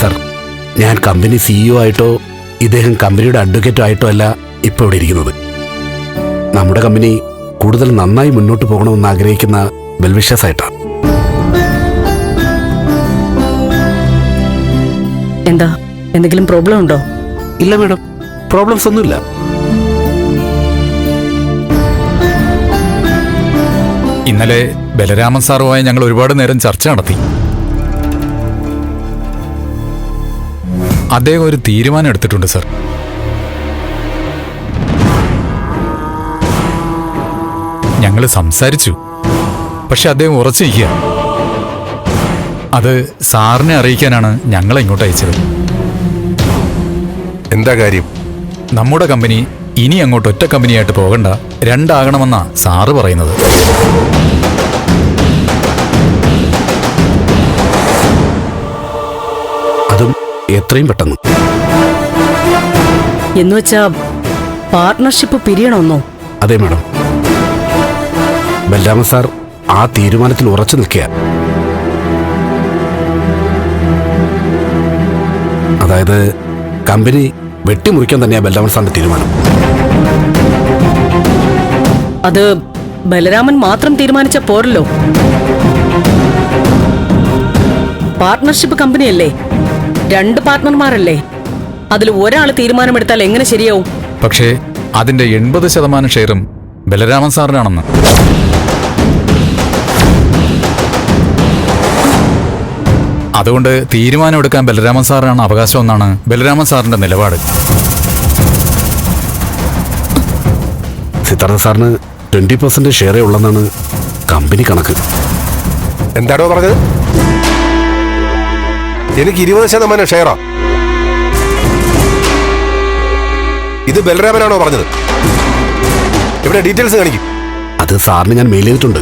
Sir, ഞാൻ company CEO ആയിട്ടോ ഇദ്ദേഹം കമ്പനിയുടെ അഡ്വക്കേറ്റോ ആയിട്ടോ അല്ല ഇപ്പോൾ ഇവിടെ ഇരിക്കുന്നത്. നമ്മുടെ കമ്പനി കൂടുതൽ നന്നായി മുന്നോട്ട് പോകണമെന്ന് ആഗ്രഹിക്കുന്ന വെൽവിഷേഴ്സ് ആയിട്ടാണ്. എന്താ, എന്തെങ്കിലും പ്രോബ്ലം ഉണ്ടോ? ഇല്ല മാഡം, പ്രോബ്ലംസ് ഒന്നുമില്ല. ഇന്നലെ ബലരാമൻ സാറുമായി ഞങ്ങൾ ഒരുപാട് നേരം ചർച്ച നടത്തി. അദ്ദേഹം ഒരു തീരുമാനം എടുത്തിട്ടുണ്ട് സർ. ഞങ്ങൾ സംസാരിച്ചു, പക്ഷെ അദ്ദേഹം ഉറച്ചിരിക്കുക. അത് സാറിനെ അറിയിക്കാനാണ് ഞങ്ങളെ ഇങ്ങോട്ട് അയച്ചത്. എന്താ കാര്യം? നമ്മുടെ കമ്പനി ഇനി അങ്ങോട്ട് ഒറ്റ കമ്പനിയായിട്ട് പോകണ്ട, രണ്ടാകണമെന്നാ സാറ് പറയുന്നത്. അതും എത്രയും പെട്ടെന്ന്. എന്നുവെച്ചാ പാർട്ട്ണർഷിപ്പ് പിരിയണമെന്നോ? അതെ മാഡം, ബലരാമൻ സാർ ആ തീരുമാനത്തിൽ ഉറച്ചു നിൽക്കുക. അതായത് കമ്പനി വെട്ടിമുറിക്കാൻ തന്നെയാണ് ബലരാമൻ സാറിന്റെ തീരുമാനം. അത് ബലരാമൻ മാത്രം തീരുമാനിച്ച പോരല്ലോ. പാർട്ട്ണർഷിപ്പ് കമ്പനിയല്ലേ, 2 പാർട്ട്ണർമാരല്ലേ. അതിൽ ഒരാൾ തീരുമാനമെടുത്താൽ എങ്ങനെ ശരിയാവും? പക്ഷേ അതിന്റെ 80% ഷെയറും ബലരാമൻ സാറിനാണെന്ന്. അതുകൊണ്ട് തീരുമാനമെടുക്കാൻ ബലരാമൻ സാറിനാണ് അവകാശമെന്നാണ് ബലരാമൻ സാറിന്റെ നിലപാട്. സിദ്ധാർത്ഥ സാറിന് 20% ഷെയറേ ഉള്ളെന്നാണ് കമ്പനി കണക്ക്. എന്താണോ പറഞ്ഞത്? എനിക്ക് 20% ഷെയറോ? ഇത് ബലരാമനാണോ പറഞ്ഞത്? ഇവിടെ ഡീറ്റെയിൽസ് കാണിക്കും. അത് സാറിന് ഞാൻ മെയിൽ ചെയ്തിട്ടുണ്ട്.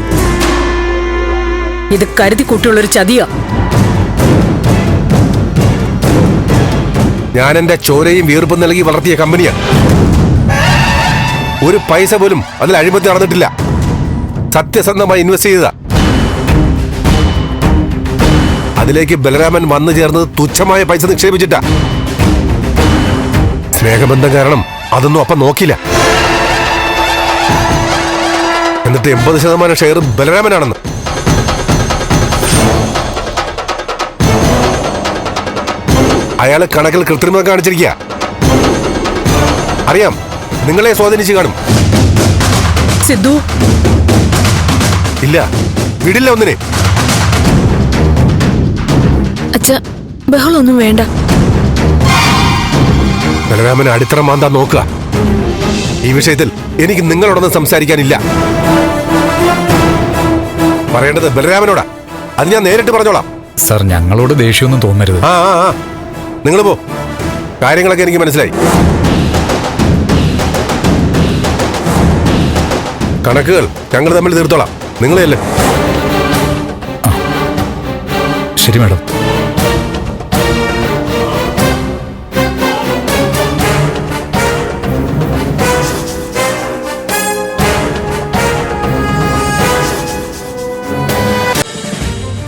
ഇത് കരുതി കൂട്ടിയുള്ളൊരു ചതിയാ. ഞാൻ എന്റെ ചോരയും വീർപ്പും നൽകി വളർത്തിയ കമ്പനിയാണ്. ഒരു പൈസ പോലും അതിൽ അഴിമതി നടന്നിട്ടില്ല. സത്യസന്ധമായി ഇൻവെസ്റ്റ് ചെയ്തതാ. അതിലേക്ക് ബലരാമൻ വന്നു ചേർന്നത് തുച്ഛമായ പൈസ നിക്ഷേപിച്ചിട്ടാ. സ്നേഹബന്ധം കാരണം അതൊന്നും അപ്പം നോക്കില്ല. എന്നിട്ട് 80% ഷെയർ ബലരാമനാണെന്ന്. അയാള് കണക്കിൽ കൃത്രിമത കാണിച്ചിരിക്കുക. അറിയാം, നിങ്ങളെ സ്വാധീനിച്ചു കാണും. സിദ്ധു, ഇല്ല, വിടില്ല ഒന്നിനെ. അച്ഛാ, ബഹളൊന്നും വേണ്ട. ബലരാമന് അടിത്തറ മാന്താൻ നോക്കുക. ഈ വിഷയത്തിൽ എനിക്ക് നിങ്ങളോടൊന്നും സംസാരിക്കാനില്ല. പറയേണ്ടത് ബലരാമനോടാ. അത് ഞാൻ നേരിട്ട് പറഞ്ഞോളാം. സർ, ഞങ്ങളോട് ദേഷ്യമൊന്നും തോന്നരുത്. നിങ്ങൾ പോ. കാര്യങ്ങളൊക്കെ എനിക്ക് മനസ്സിലായി. കണക്കുകൾ ഞങ്ങൾ തമ്മിൽ തീർത്തോളാം. നിങ്ങളെയല്ലേ? ശരി മാഡം.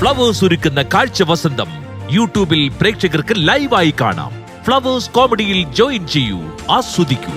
ഫ്ലവേഴ്സ് ഒരുക്കുന്ന കാഴ്ച വസന്തം യൂട്യൂബിൽ പ്രേക്ഷകർക്ക് ലൈവായി കാണാം. ഫ്ലവേഴ്സ് കോമഡിയിൽ ജോയിൻ ചെയ്യൂ, ആസ്വദിക്കൂ.